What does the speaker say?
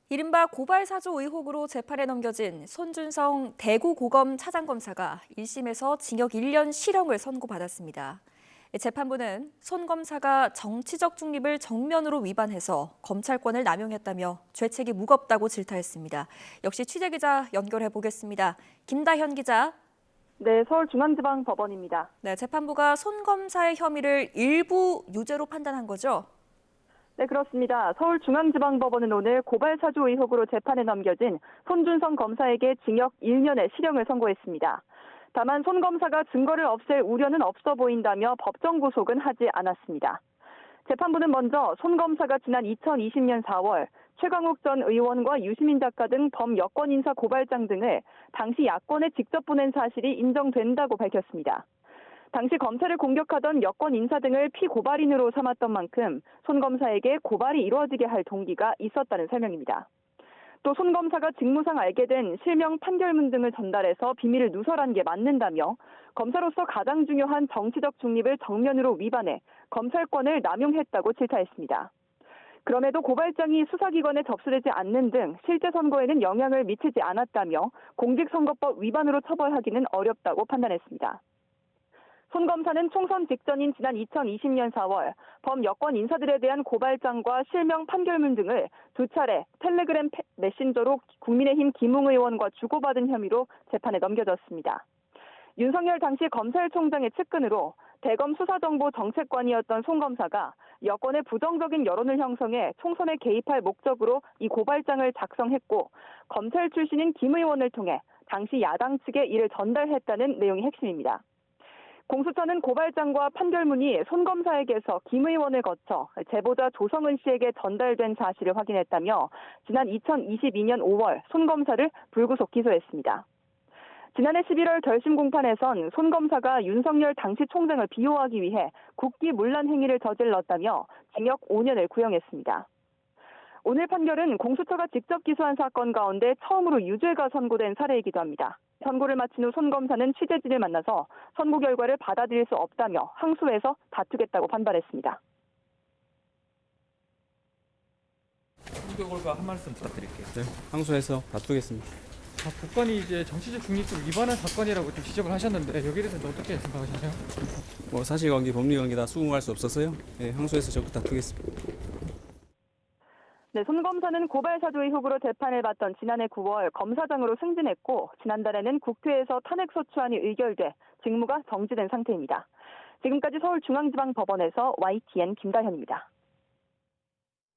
이른바 고발사주 의혹으로 재판에 넘겨진 손준성 대구고검 차장검사가 1심에서 징역 1년 실형을 선고받았습니다. 재판부는 손 검사가 정치적 중립을 정면으로 위반해서 검찰권을 남용했다며 죄책이 무겁다고 질타했습니다. 역시 취재기자 연결해 보겠습니다. 김다현 기자. 네, 서울중앙지방법원입니다. 네, 재판부가 손 검사의 혐의를 일부 유죄로 판단한 거죠? 네, 그렇습니다. 서울중앙지방법원은 오늘 고발사주 의혹으로 재판에 넘겨진 손준성 검사에게 징역 1년의 실형을 선고했습니다. 다만 손 검사가 증거를 없앨 우려는 없어 보인다며 법정 구속은 하지 않았습니다. 재판부는 먼저 손 검사가 지난 2020년 4월 최강욱 전 의원과 유시민 작가 등 범여권 인사 고발장 등을 당시 야권에 직접 보낸 사실이 인정된다고 밝혔습니다. 당시 검찰을 공격하던 여권 인사 등을 피고발인으로 삼았던 만큼 손 검사에게 고발이 이루어지게 할 동기가 있었다는 설명입니다. 또 손 검사가 직무상 알게 된 실명 판결문 등을 전달해서 비밀을 누설한 게 맞는다며 검사로서 가장 중요한 정치적 중립을 정면으로 위반해 검찰권을 남용했다고 질타했습니다. 그럼에도 고발장이 수사기관에 접수되지 않는 등 실제 선거에는 영향을 미치지 않았다며 공직선거법 위반으로 처벌하기는 어렵다고 판단했습니다. 손 검사는 총선 직전인 지난 2020년 4월 범여권 인사들에 대한 고발장과 실명 판결문 등을 두 차례 텔레그램 메신저로 국민의힘 김웅 의원과 주고받은 혐의로 재판에 넘겨졌습니다. 윤석열 당시 검찰총장의 측근으로 대검 수사정보정책관이었던 손 검사가 여권의 부정적인 여론을 형성해 총선에 개입할 목적으로 이 고발장을 작성했고 검찰 출신인 김 의원을 통해 당시 야당 측에 이를 전달했다는 내용이 핵심입니다. 공수처는 고발장과 판결문이 손 검사에게서 김 의원을 거쳐 제보자 조성은 씨에게 전달된 사실을 확인했다며 지난 2022년 5월 손 검사를 불구속 기소했습니다. 지난해 11월 결심 공판에선 손 검사가 윤석열 당시 총장을 비호하기 위해 국기문란 행위를 저질렀다며 징역 5년을 구형했습니다. 오늘 판결은 공수처가 직접 기소한 사건 가운데 처음으로 유죄가 선고된 사례이기도 합니다. 선고를 마친 후 손 검사는 취재진을 만나서 선고 결과를 받아들일 수 없다며 항소해서 다투겠다고 반발했습니다. 선고 결과 한 말씀 부탁드릴게요. 네, 항소해서 다투겠습니다. 법관이 이제 정치적 중립을 위반한 사건이라고 좀 지적을 하셨는데 여기에 대해서 어떻게 생각하시나요? 사실관계, 법리관계 다 수긍할 수 없어서요. 네, 항소해서 적극 다투겠습니다. 네, 손 검사는 고발사주 의혹으로 재판을 받던 지난해 9월 검사장으로 승진했고 지난달에는 국회에서 탄핵소추안이 의결돼 직무가 정지된 상태입니다. 지금까지 서울중앙지방법원에서 YTN 김다현입니다.